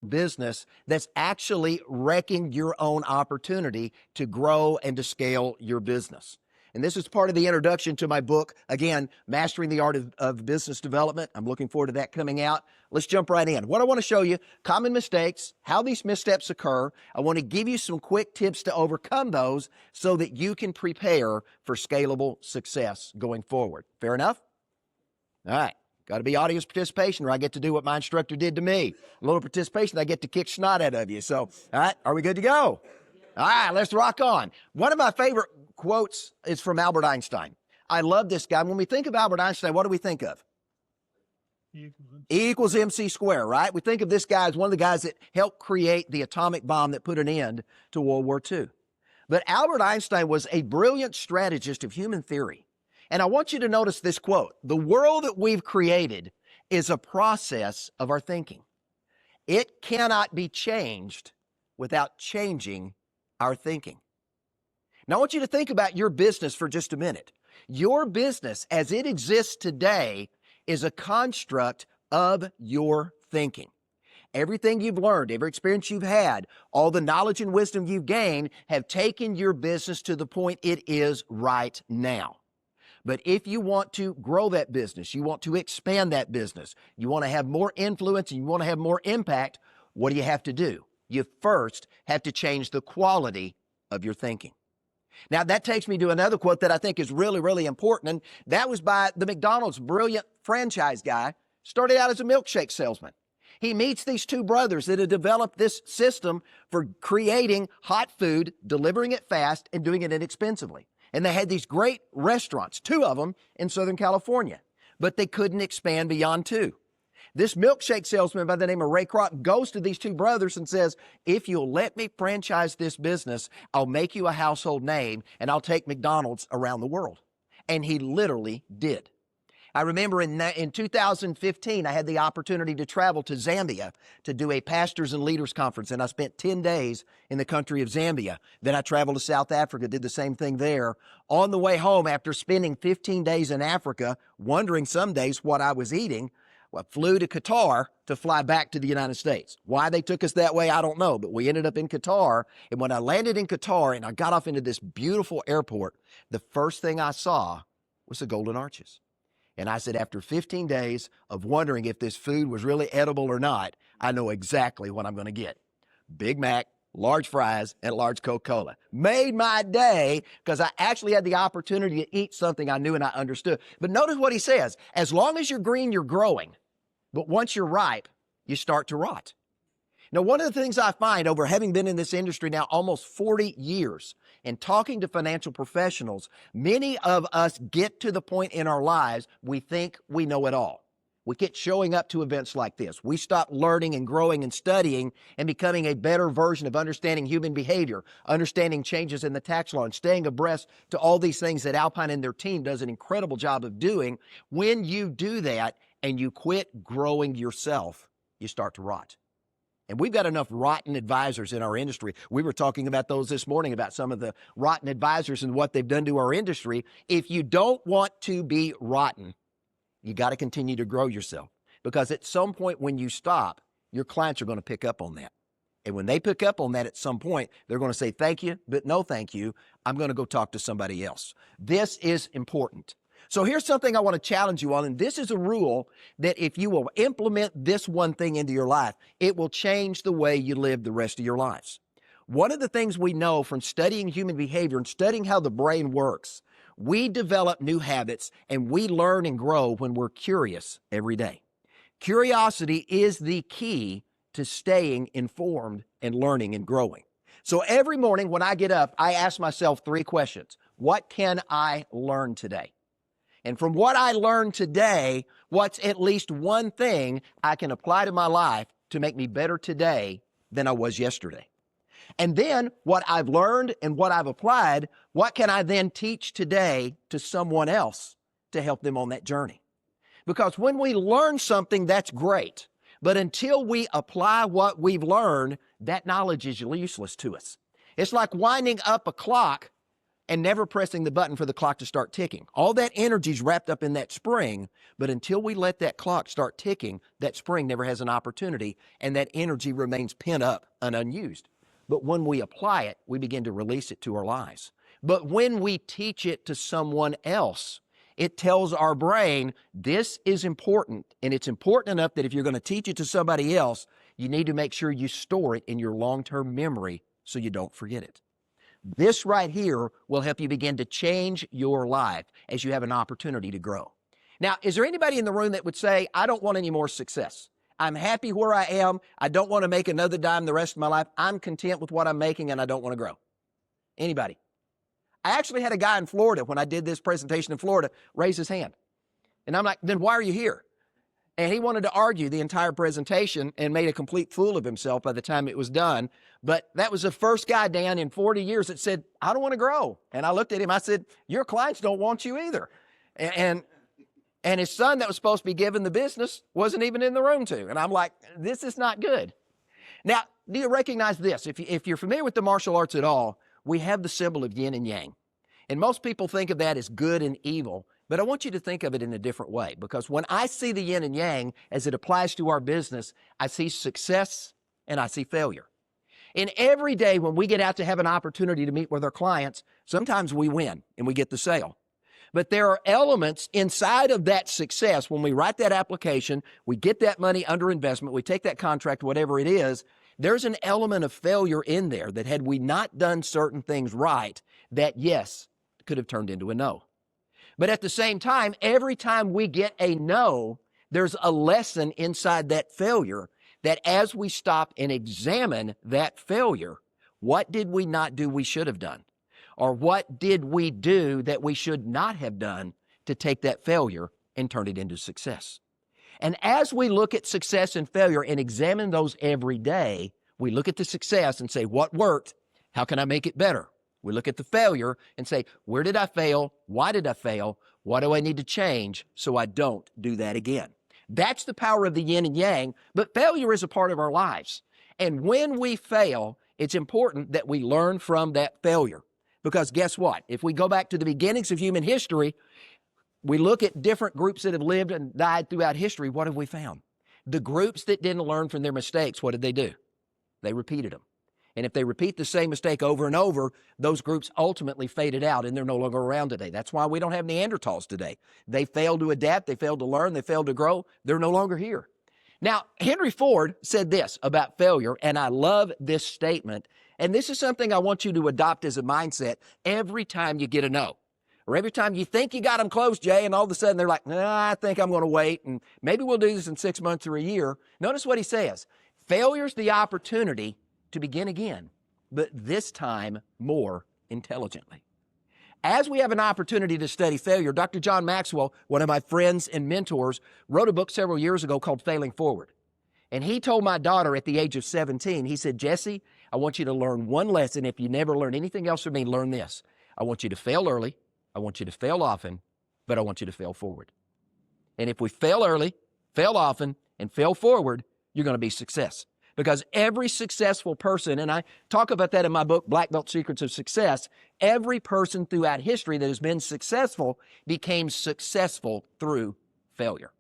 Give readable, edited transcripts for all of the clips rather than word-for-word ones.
business that's actually wrecking your own opportunity to grow and to scale your business. And this is part of the introduction to my book, again, Mastering the Art of Business Development. I'm looking forward to that coming out. Let's jump right in. What I want to show you, common mistakes, how these missteps occur. I want to give you some quick tips to overcome those so that you can prepare for scalable success going forward. Fair enough? All right. Got to be audience participation, or I get to do what my instructor did to me. A little participation, I get to kick snot out of you. So, all right, are we good to go? All right, let's rock on. One of my favorite quotes is from Albert Einstein. I love this guy. When we think of Albert Einstein, what do we think of? E equals MC squared, right? We think of this guy as one of the guys that helped create the atomic bomb that put an end to World War II. But Albert Einstein was a brilliant strategist of human theory. And I want you to notice this quote. The world that we've created is a process of our thinking. It cannot be changed without changing our thinking. Now, I want you to think about your business for just a minute. Your business, as it exists today, is a construct of your thinking. Everything you've learned, every experience you've had, all the knowledge and wisdom you've gained have taken your business to the point it is right now. But if you want to grow that business, you want to expand that business, you want to have more influence and you want to have more impact, what do you have to do? You first have to change the quality of your thinking. Now, that takes me to another quote that I think is really, really important, and that was by the McDonald's brilliant franchise guy, started out as a milkshake salesman. He meets these two brothers that have developed this system for creating hot food, delivering it fast, and doing it inexpensively. And they had these great restaurants, two of them in Southern California, but they couldn't expand beyond two. This milkshake salesman by the name of Ray Kroc goes to these two brothers and says, if you'll let me franchise this business, I'll make you a household name and I'll take McDonald's around the world. And he literally did. I remember in 2015, I had the opportunity to travel to Zambia to do a pastors and leaders conference, and I spent 10 days in the country of Zambia. Then I traveled to South Africa, did the same thing there. On the way home, after spending 15 days in Africa, wondering some days what I was eating, I flew to Qatar to fly back to the United States. Why they took us that way, I don't know, but we ended up in Qatar. And when I landed in Qatar and I got off into this beautiful airport, the first thing I saw was the Golden Arches. And I said, after 15 days of wondering if this food was really edible or not, I know exactly what I'm going to get. Big Mac, large fries, and large Coca-Cola. Made my day because I actually had the opportunity to eat something I knew and I understood. But notice what he says. As long as you're green, you're growing. But once you're ripe, you start to rot. Now, one of the things I find over having been in this industry now almost 40 years and talking to financial professionals, many of us get to the point in our lives we think we know it all. We get showing up to events like this. We stop learning and growing and studying and becoming a better version of understanding human behavior, understanding changes in the tax law, and staying abreast to all these things that Alpine and their team does an incredible job of doing. When you do that and you quit growing yourself, you start to rot. And we've got enough rotten advisors in our industry. We were talking about those this morning, about some of the rotten advisors and what they've done to our industry. If you don't want to be rotten, you got to continue to grow yourself, because at some point when you stop, your clients are going to pick up on that. And when they pick up on that at some point, they're going to say, thank you, but no thank you. I'm going to go talk to somebody else. This is important. So here's something I want to challenge you on, and this is a rule that if you will implement this one thing into your life, it will change the way you live the rest of your lives. One of the things we know from studying human behavior and studying how the brain works, we develop new habits and we learn and grow when we're curious every day. Curiosity is the key to staying informed and learning and growing. So every morning when I get up, I ask myself 3 questions. What can I learn today? And from what I learned today, what's at least one thing I can apply to my life to make me better today than I was yesterday? And then what I've learned and what I've applied, what can I then teach today to someone else to help them on that journey? Because when we learn something, that's great. But until we apply what we've learned, that knowledge is useless to us. It's like winding up a clock and never pressing the button for the clock to start ticking. All that energy is wrapped up in that spring, but until we let that clock start ticking, that spring never has an opportunity, and that energy remains pent up and unused. But when we apply it, we begin to release it to our lives. But when we teach it to someone else, it tells our brain, this is important, and it's important enough that if you're going to teach it to somebody else, you need to make sure you store it in your long-term memory so you don't forget it. This right here will help you begin to change your life as you have an opportunity to grow. Now, is there anybody in the room that would say, I don't want any more success? I'm happy where I am. I don't want to make another dime the rest of my life. I'm content with what I'm making, and I don't want to grow. Anybody? I actually had a guy in Florida when I did this presentation in Florida raise his hand. And I'm like, then why are you here? And he wanted to argue the entire presentation and made a complete fool of himself by the time it was done. But that was the first guy, Dan, in 40 years that said, I don't want to grow. And I looked at him, I said, your clients don't want you either. And his son that was supposed to be given the business wasn't even in the room too. And I'm like, this is not good. Now, do you recognize this? If you're familiar with the martial arts at all, we have the symbol of yin and yang. And most people think of that as good and evil, but I want you to think of it in a different way, because when I see the yin and yang as it applies to our business, I see success and I see failure. And every day when we get out to have an opportunity to meet with our clients, sometimes we win and we get the sale. But there are elements inside of that success. When we write that application, we get that money under investment, we take that contract, whatever it is, there's an element of failure in there that had we not done certain things right, that yes, could have turned into a no. But at the same time, every time we get a no, there's a lesson inside that failure that as we stop and examine that failure, what did we not do we should have done? Or what did we do that we should not have done to take that failure and turn it into success? And as we look at success and failure and examine those every day, we look at the success and say, what worked? How can I make it better? We look at the failure and say, where did I fail? Why did I fail? What do I need to change so I don't do that again? That's the power of the yin and yang, but failure is a part of our lives. And when we fail, it's important that we learn from that failure. Because guess what? If we go back to the beginnings of human history, we look at different groups that have lived and died throughout history, what have we found? The groups that didn't learn from their mistakes, what did they do? They repeated them. And if they repeat the same mistake over and over, those groups ultimately faded out and they're no longer around today. That's why we don't have Neanderthals today. They failed to adapt, they failed to learn, they failed to grow. They're no longer here. Now, Henry Ford said this about failure, and I love this statement. And this is something I want you to adopt as a mindset every time you get a no. Or every time you think you got them close, Jay, and all of a sudden they're like, nah, I think I'm going to wait, and maybe we'll do this in 6 months or a year. Notice what he says. Failure's the opportunity to begin again, but this time more intelligently. As we have an opportunity to study failure, Dr. John Maxwell, one of my friends and mentors, wrote a book several years ago called Failing Forward. And he told my daughter at the age of 17, he said, Jesse, I want you to learn one lesson. If you never learn anything else from me, learn this. I want you to fail early. I want you to fail often, but I want you to fail forward. And if we fail early, fail often, and fail forward, you're going to be success. Because every successful person, and I talk about that in my book, Black Belt Secrets of Success, every person throughout history that has been successful became successful through failure.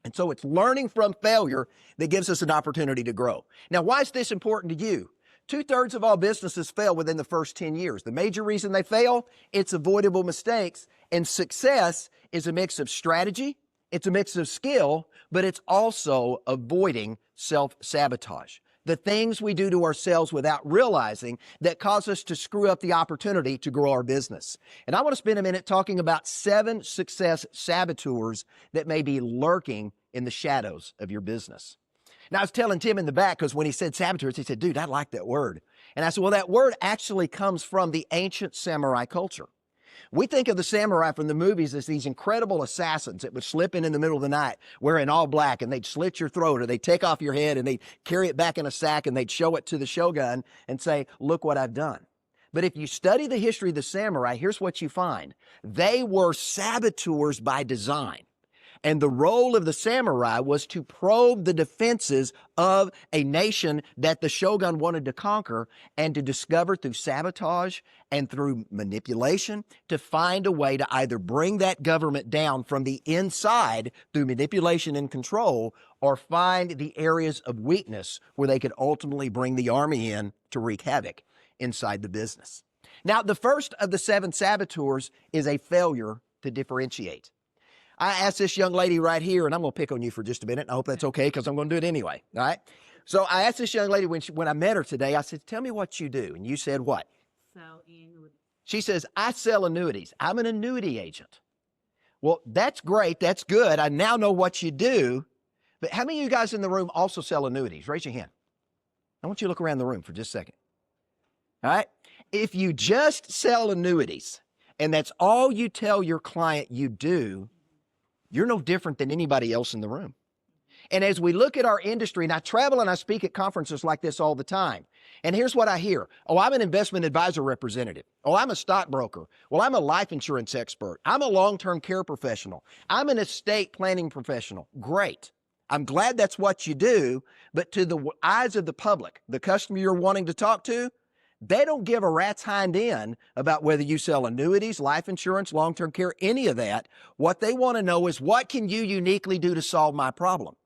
And so it's learning from failure that gives us an opportunity to grow. Now, why is this important to you? 2/3 of all businesses fail within the first 10 years. The major reason they fail, it's avoidable mistakes. And success is a mix of strategy, it's a mix of skill, but it's also avoiding self-sabotage. The things we do to ourselves without realizing that cause us to screw up the opportunity to grow our business. And I want to spend a minute talking about 7 success saboteurs that may be lurking in the shadows of your business. Now, I was telling Tim in the back, because when he said saboteurs, he said, dude, I like that word. And I said, well, that word actually comes from the ancient samurai culture. We think of the samurai from the movies as these incredible assassins that would slip in the middle of the night wearing all black, and they'd slit your throat, or they'd take off your head and they'd carry it back in a sack and they'd show it to the shogun and say, look what I've done. But if you study the history of the samurai, here's what you find. They were saboteurs by design. And the role of the samurai was to probe the defenses of a nation that the shogun wanted to conquer and to discover through sabotage and through manipulation to find a way to either bring that government down from the inside through manipulation and control, or find the areas of weakness where they could ultimately bring the army in to wreak havoc inside the business. Now, the first of the 7 saboteurs is a failure to differentiate. I asked this young lady right here, and I'm going to pick on you for just a minute. I hope that's okay because I'm going to do it anyway. All right. So I asked this young lady when I met her today, I said, tell me what you do. And you said what? Sell annuities. She says, I sell annuities. I'm an annuity agent. Well, that's great. That's good. I now know what you do. But how many of you guys in the room also sell annuities? Raise your hand. I want you to look around the room for just a second. All right. If you just sell annuities and that's all you tell your client you do, you're no different than anybody else in the room. And as we look at our industry, and I travel and I speak at conferences like this all the time, and here's what I hear. Oh, I'm an investment advisor representative. Oh, I'm a stockbroker. Well, I'm a life insurance expert. I'm a long-term care professional. I'm an estate planning professional. Great. I'm glad that's what you do, but to the eyes of the public, the customer you're wanting to talk to, they don't give a rat's hind end about whether you sell annuities, life insurance, long-term care, any of that. What they want to know is, what can you uniquely do to solve my problem?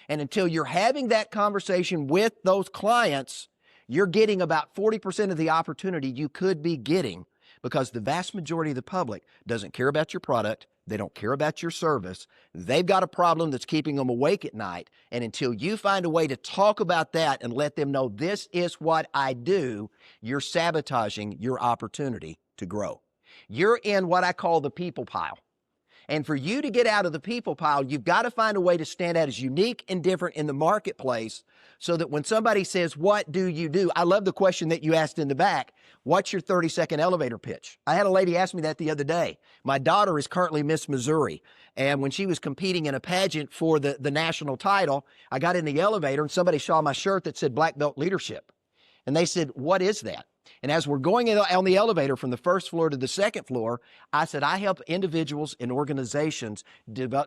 And until you're having that conversation with those clients, you're getting about 40% of the opportunity you could be getting, because the vast majority of the public doesn't care about your product. They don't care about your service. They've got a problem that's keeping them awake at night. And until you find a way to talk about that and let them know this is what I do, you're sabotaging your opportunity to grow. You're in what I call the people pile. And for you to get out of the people pile, you've got to find a way to stand out as unique and different in the marketplace, so that when somebody says, what do you do? I love the question that you asked in the back. What's your 30-second elevator pitch? I had a lady ask me that the other day. My daughter is currently Miss Missouri. And when she was competing in a pageant for the national title, I got in the elevator and somebody saw my shirt that said Black Belt Leadership. And they said, what is that? And as we're going on the elevator from the first floor to the second floor, I said, I help individuals and organizations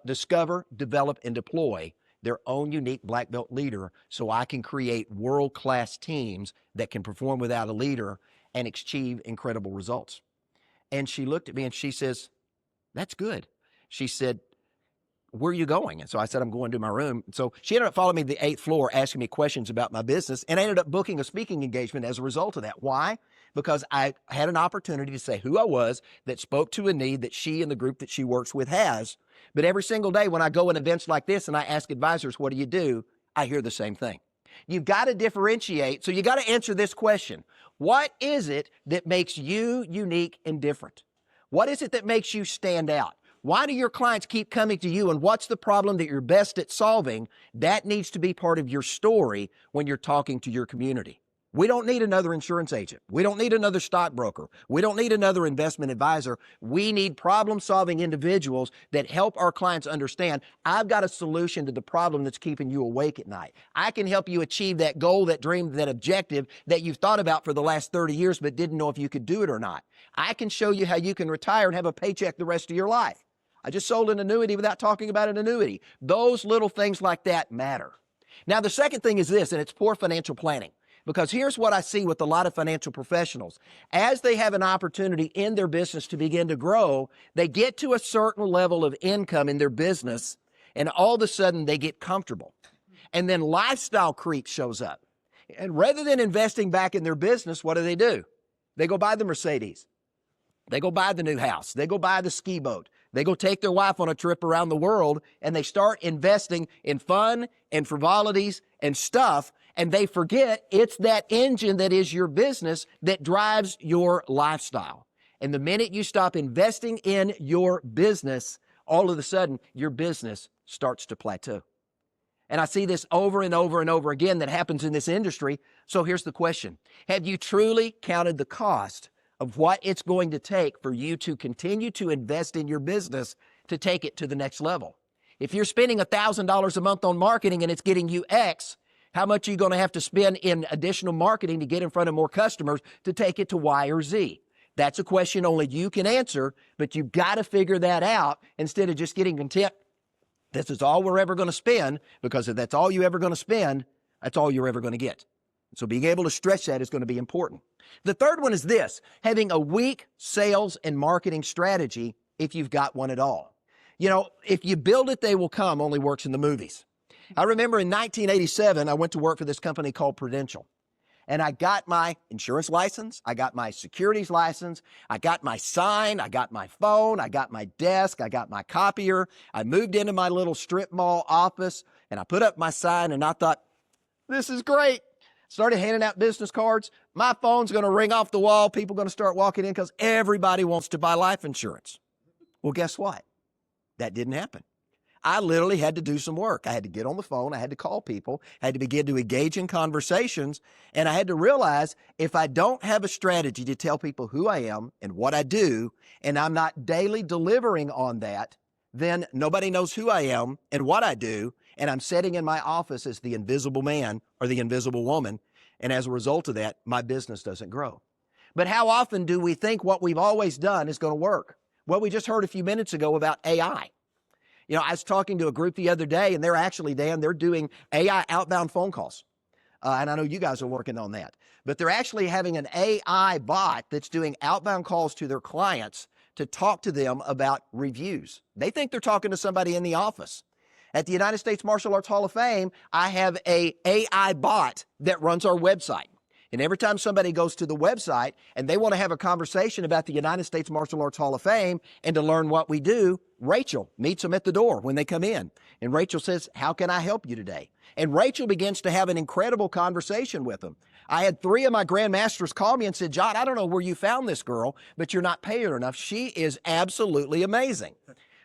discover, develop, and deploy their own unique black belt leader, so I can create world-class teams that can perform without a leader and achieve incredible results. And she looked at me and she says, that's good. She said, where are you going? And so I said, I'm going to my room. So she ended up following me to the 8th floor, asking me questions about my business, and I ended up booking a speaking engagement as a result of that. Why? Because I had an opportunity to say who I was, that spoke to a need that she and the group that she works with has. But every single day when I go in events like this and I ask advisors, what do? I hear the same thing. You've got to differentiate. So you got to answer this question. What is it that makes you unique and different? What is it that makes you stand out? Why do your clients keep coming to you, and what's the problem that you're best at solving? That needs to be part of your story when you're talking to your community. We don't need another insurance agent. We don't need another stockbroker. We don't need another investment advisor. We need problem-solving individuals that help our clients understand, I've got a solution to the problem that's keeping you awake at night. I can help you achieve that goal, that dream, that objective that you've thought about for the last 30 years but didn't know if you could do it or not. I can show you how you can retire and have a paycheck the rest of your life. I just sold an annuity without talking about an annuity. Those little things like that matter. Now, the second thing is this, and it's poor financial planning. Because here's what I see with a lot of financial professionals. As they have an opportunity in their business to begin to grow, they get to a certain level of income in their business, and all of a sudden they get comfortable. And then lifestyle creep shows up. And rather than investing back in their business, what do? They go buy the Mercedes. They go buy the new house. They go buy the ski boat. They go take their wife on a trip around the world, and they start investing in fun and frivolities and stuff, and they forget it's that engine that is your business that drives your lifestyle. And the minute you stop investing in your business, all of a sudden your business starts to plateau. And I see this over and over and over again that happens in this industry. So here's the question. Have you truly counted the cost of what it's going to take for you to continue to invest in your business to take it to the next level? If you're spending $1,000 a month on marketing and it's getting you X, how much are you going to have to spend in additional marketing to get in front of more customers to take it to Y or Z? That's a question only you can answer, but you've got to figure that out instead of just getting content This is all we're ever going to spend, because if that's all you're ever going to spend, that's all you're ever going to get. So being able to stretch that is going to be important. The third one is this: having a weak sales and marketing strategy, if you've got one at all. You know, if you build it, they will come only works in the movies. I remember in 1987, I went to work for this company called Prudential. And I got my insurance license, I got my securities license, I got my sign, I got my phone, I got my desk, I got my copier. I moved into my little strip mall office and I put up my sign and I thought, this is great. Started handing out business cards. My phone's going to ring off the wall. People are going to start walking in because everybody wants to buy life insurance. Well, guess what? That didn't happen. I literally had to do some work. I had to get on the phone. I had to call people. I had to begin to engage in conversations. And I had to realize if I don't have a strategy to tell people who I am and what I do, and I'm not daily delivering on that, then nobody knows who I am and what I do. And I'm sitting in my office as the invisible man or the invisible woman. And as a result of that, my business doesn't grow. But how often do we think what we've always done is going to work? Well, we just heard a few minutes ago about AI. You know, I was talking to a group the other day, and they're actually, Dan, they're doing AI outbound phone calls. And I know you guys are working on that. But they're actually having an AI bot that's doing outbound calls to their clients to talk to them about reviews. They think they're talking to somebody in the office. At the United States Martial Arts Hall of Fame, I have an AI bot that runs our website. And every time somebody goes to the website and they want to have a conversation about the United States Martial Arts Hall of Fame and to learn what we do, Rachel meets them at the door when they come in. And Rachel says, how can I help you today? And Rachel begins to have an incredible conversation with them. I had 3 of my grandmasters call me and said, John, I don't know where you found this girl, but you're not paying her enough. She is absolutely amazing.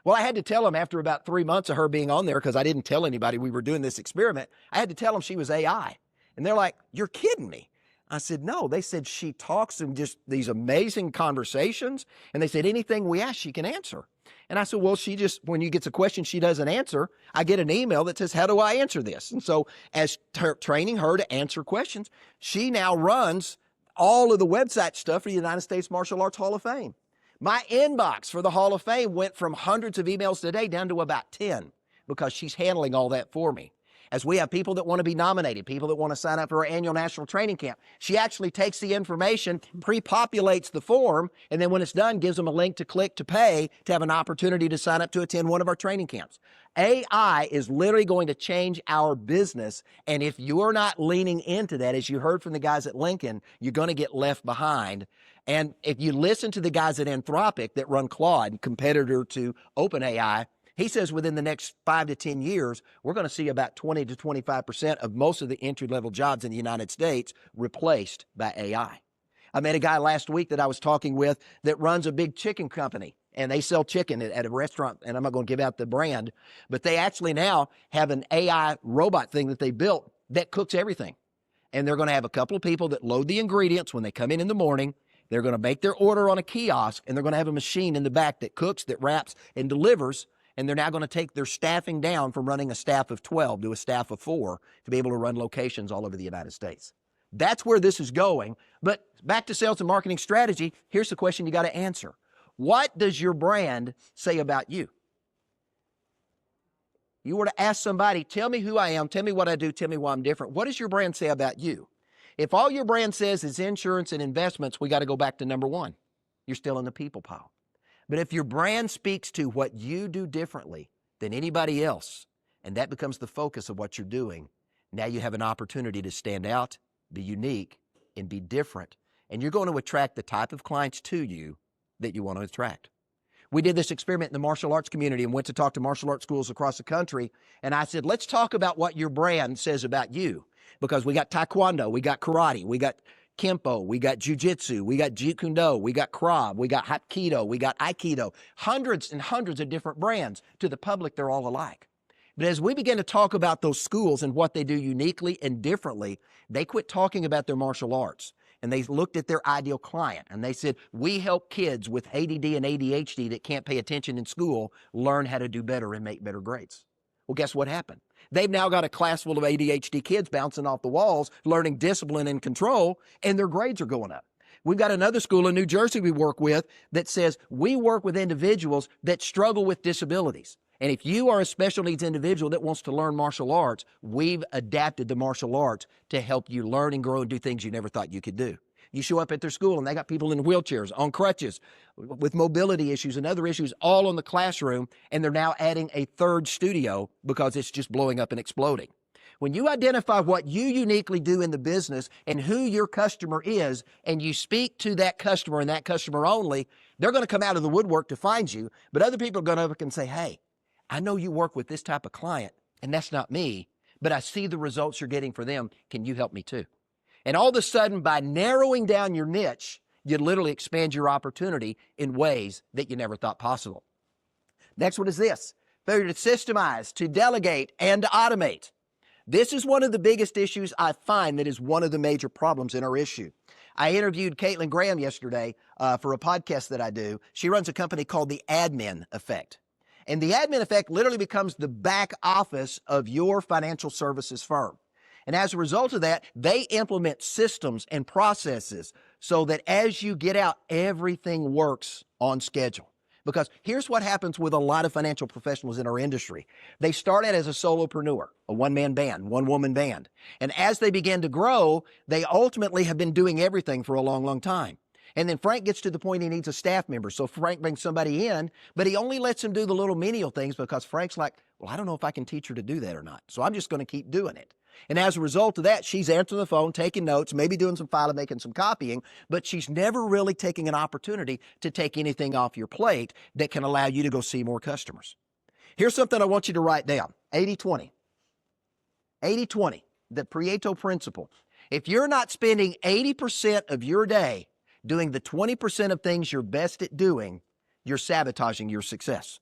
Well, I had to tell them after about 3 months of her being on there, because I didn't tell anybody we were doing this experiment, I had to tell them she was AI. And they're like, you're kidding me. I said, no. They said she talks in just these amazing conversations. And they said, anything we ask, she can answer. And I said, well, she just, when you get a question she doesn't answer, I get an email that says, how do I answer this? And so as training her to answer questions, she now runs all of the website stuff for the United States Martial Arts Hall of Fame. My inbox for the Hall of Fame went from hundreds of emails a day down to about 10 because she's handling all that for me. As we have people that want to be nominated, people that want to sign up for our annual national training camp, she actually takes the information, pre-populates the form, and then when it's done, gives them a link to click to pay to have an opportunity to sign up to attend one of our training camps. AI is literally going to change our business, and if you're not leaning into that, as you heard from the guys at Lincoln, you're going to get left behind. And if you listen to the guys at Anthropic that run Claude, competitor to OpenAI, he says within the next 5 to 10 years, we're going to see about 20 to 25% of most of the entry-level jobs in the United States replaced by AI. I met a guy last week that I was talking with that runs a big chicken company, and they sell chicken at a restaurant, and I'm not going to give out the brand, but they actually now have an AI robot thing that they built that cooks everything. And they're going to have a couple of people that load the ingredients when they come in the morning. They're going to make their order on a kiosk, and they're going to have a machine in the back that cooks, that wraps, and delivers. And they're now going to take their staffing down from running a staff of 12 to a staff of 4 to be able to run locations all over the United States. That's where this is going. But back to sales and marketing strategy, here's the question you got to answer. What does your brand say about you? You were to ask somebody, tell me who I am, tell me what I do, tell me why I'm different. What does your brand say about you? If all your brand says is insurance and investments, we got to go back to number 1. You're still in the people pile. But if your brand speaks to what you do differently than anybody else, and that becomes the focus of what you're doing, now you have an opportunity to stand out, be unique, and be different. And you're going to attract the type of clients to you that you want to attract. We did this experiment in the martial arts community and went to talk to martial arts schools across the country. And I said, let's talk about what your brand says about you. Because we got Taekwondo, we got karate, we got Kempo, we got Jiu-Jitsu, we got Jeet Kune Do, we got Krav, we got Hapkido, we got Aikido, hundreds and hundreds of different brands. To the public, they're all alike. But as we began to talk about those schools and what they do uniquely and differently, they quit talking about their martial arts. And they looked at their ideal client and they said, we help kids with ADD and ADHD that can't pay attention in school learn how to do better and make better grades. Well, guess what happened? They've now got a class full of ADHD kids bouncing off the walls, learning discipline and control, and their grades are going up. We've got another school in New Jersey we work with that says we work with individuals that struggle with disabilities. And if you are a special needs individual that wants to learn martial arts, we've adapted the martial arts to help you learn and grow and do things you never thought you could do. You show up at their school and they got people in wheelchairs, on crutches, with mobility issues and other issues all in the classroom, and they're now adding a third studio because it's just blowing up and exploding. When you identify what you uniquely do in the business and who your customer is, and you speak to that customer and that customer only, they're going to come out of the woodwork to find you, but other people are going to look and say, hey, I know you work with this type of client, and that's not me, but I see the results you're getting for them. Can you help me too? And all of a sudden, by narrowing down your niche, you literally expand your opportunity in ways that you never thought possible. Next one is this: failure to systemize, to delegate, and to automate. This is one of the biggest issues I find that is one of the major problems in our issue. I interviewed Caitlin Graham yesterday for a podcast that I do. She runs a company called the Admin Effect. And the Admin Effect literally becomes the back office of your financial services firm. And as a result of that, they implement systems and processes so that as you get out, everything works on schedule. Because here's what happens with a lot of financial professionals in our industry. They start out as a solopreneur, a one-man band, one-woman band. And as they begin to grow, they ultimately have been doing everything for a long, long time. And then Frank gets to the point he needs a staff member. So Frank brings somebody in, but he only lets him do the little menial things because Frank's like, well, I don't know if I can teach her to do that or not. So I'm just going to keep doing it. And as a result of that, she's answering the phone, taking notes, maybe doing some filing, making some copying, but she's never really taking an opportunity to take anything off your plate that can allow you to go see more customers. Here's something I want you to write down: 80-20. 80-20, the Pareto principle. If you're not spending 80% of your day doing the 20% of things you're best at doing, you're sabotaging your success.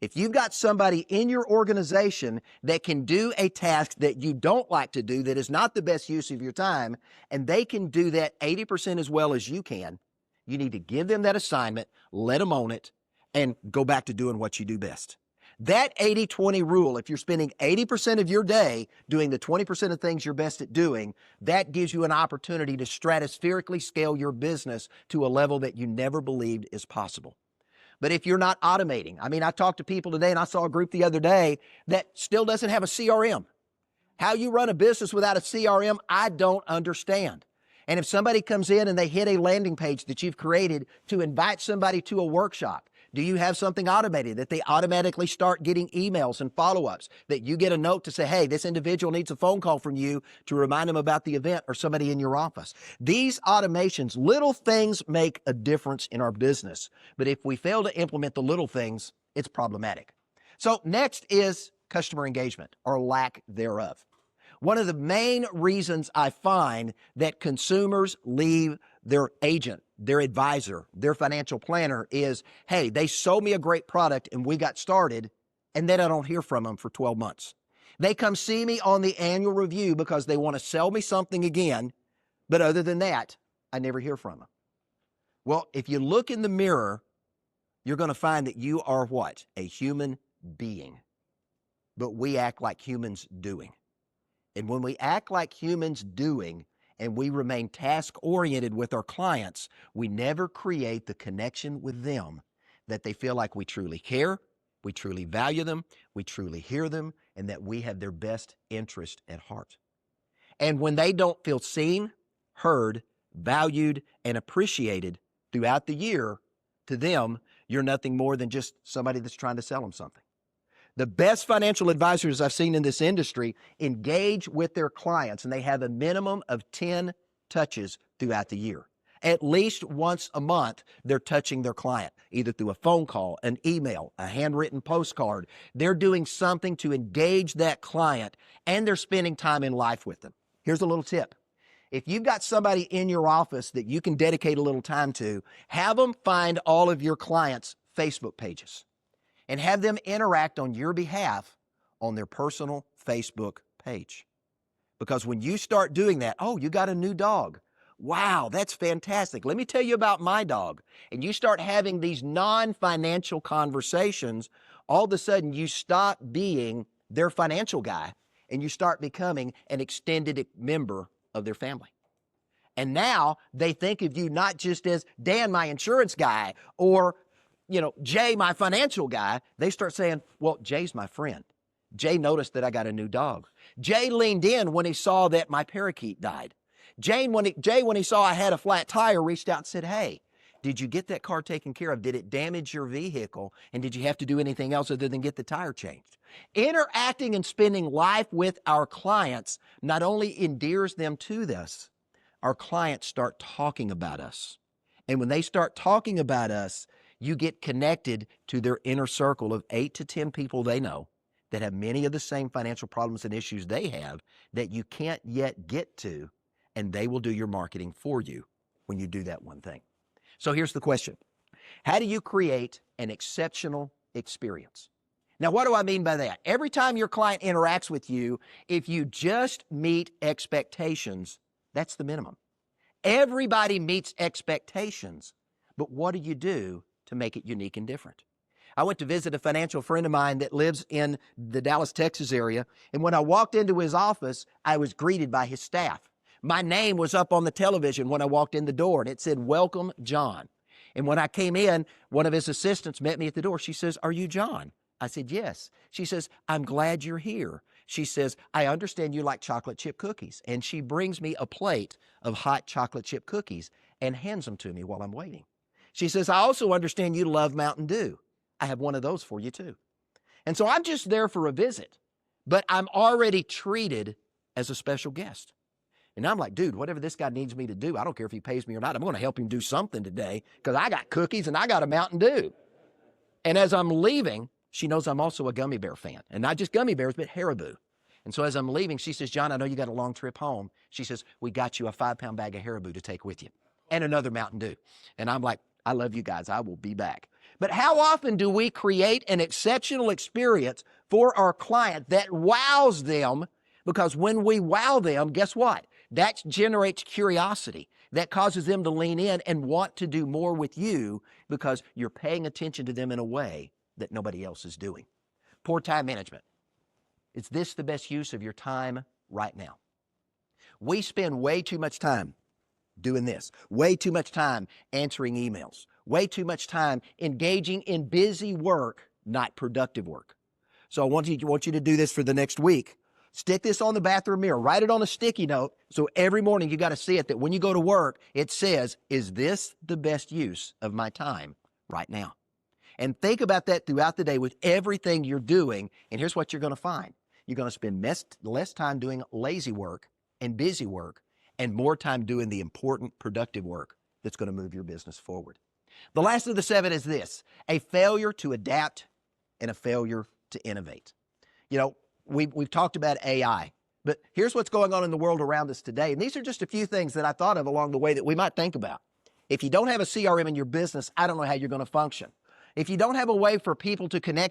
If you've got somebody in your organization that can do a task that you don't like to do, that is not the best use of your time, and they can do that 80% as well as you can, you need to give them that assignment, let them own it, and go back to doing what you do best. That 80-20 rule, if you're spending 80% of your day doing the 20% of things you're best at doing, that gives you an opportunity to stratospherically scale your business to a level that you never believed is possible. But if you're not automating, I talked to people today, and I saw a group the other day that still doesn't have a CRM. How you run a business without a CRM, I don't understand. And if somebody comes in and they hit a landing page that you've created to invite somebody to a workshop, do you have something automated that they automatically start getting emails and follow-ups, that you get a note to say, hey, this individual needs a phone call from you to remind them about the event, or somebody in your office? These automations, little things, make a difference in our business. But if we fail to implement the little things, it's problematic. So next is customer engagement, or lack thereof. One of the main reasons I find that consumers leave their agent, their advisor, their financial planner is, hey, they sold me a great product and we got started, and then I don't hear from them for 12 months. They come see me on the annual review because they want to sell me something again, but other than that, I never hear from them. Well, if you look in the mirror, you're going to find that you are what? A human being. But we act like humans doing. And when we act like humans doing, and we remain task-oriented with our clients, we never create the connection with them that they feel like we truly care, we truly value them, we truly hear them, and that we have their best interest at heart. And when they don't feel seen, heard, valued, and appreciated throughout the year, to them, you're nothing more than just somebody that's trying to sell them something. The best financial advisors I've seen in this industry engage with their clients, and they have a minimum of 10 touches throughout the year. At least once a month, they're touching their client, either through a phone call, an email, a handwritten postcard. They're doing something to engage that client, and they're spending time in life with them. Here's a little tip. If you've got somebody in your office that you can dedicate a little time to, have them find all of your clients' Facebook pages, and have them interact on your behalf on their personal Facebook page. Because when you start doing that, oh, you got a new dog. Wow, that's fantastic. Let me tell you about my dog. And you start having these non-financial conversations, all of a sudden you stop being their financial guy and you start becoming an extended member of their family. And now they think of you not just as Dan, my insurance guy, or Jay, my financial guy, they start saying, well, Jay's my friend. Jay noticed that I got a new dog. Jay leaned in when he saw that my parakeet died. Jay, when he saw I had a flat tire, reached out and said, hey, did you get that car taken care of? Did it damage your vehicle? And did you have to do anything else other than get the tire changed? Interacting and spending life with our clients not only endears them to us, our clients start talking about us. And when they start talking about us, you get connected to their inner circle of 8 to 10 people they know that have many of the same financial problems and issues they have that you can't yet get to, and they will do your marketing for you when you do that one thing. So here's the question. How do you create an exceptional experience? Now, what do I mean by that? Every time your client interacts with you, if you just meet expectations, that's the minimum. Everybody meets expectations, but what do you do to make it unique and different? I went to visit a financial friend of mine that lives in the Dallas, Texas area, and when I walked into his office, I was greeted by his staff. My name was up on the television when I walked in the door, and it said, "Welcome, John." And when I came in, one of his assistants met me at the door. She says, "Are you John?" I said, "Yes." She says, "I'm glad you're here." She says, "I understand you like chocolate chip cookies." And she brings me a plate of hot chocolate chip cookies and hands them to me while I'm waiting. She says, "I also understand you love Mountain Dew. I have one of those for you too." And so I'm just there for a visit, but I'm already treated as a special guest. And I'm like, dude, whatever this guy needs me to do, I don't care if he pays me or not, I'm going to help him do something today because I got cookies and I got a Mountain Dew. And as I'm leaving, she knows I'm also a gummy bear fan. And not just gummy bears, but Haribo. And so as I'm leaving, she says, "John, I know you got a long trip home." She says, "We got you a 5-pound bag of Haribo to take with you and another Mountain Dew." And I'm like, I love you guys. I will be back. But how often do we create an exceptional experience for our client that wows them? Because when we wow them, guess what? That generates curiosity. That causes them to lean in and want to do more with you because you're paying attention to them in a way that nobody else is doing. Poor time management. Is this the best use of your time right now? We spend way too much time doing this, way too much time answering emails, way too much time engaging in busy work, not productive work. So I want you to do this for the next week. Stick this on the bathroom mirror. Write it on a sticky note so every morning you got to see it that when you go to work, it says, is this the best use of my time right now? And think about that throughout the day with everything you're doing, and here's what you're going to find. You're going to spend less time doing lazy work and busy work and more time doing the important, productive work that's going to move your business forward. The last of the 7 is this: a failure to adapt and a failure to innovate. We've talked about AI, but here's what's going on in the world around us today. And these are just a few things that I thought of along the way that we might think about. If you don't have a CRM in your business, I don't know how you're going to function. If you don't have a way for people to connect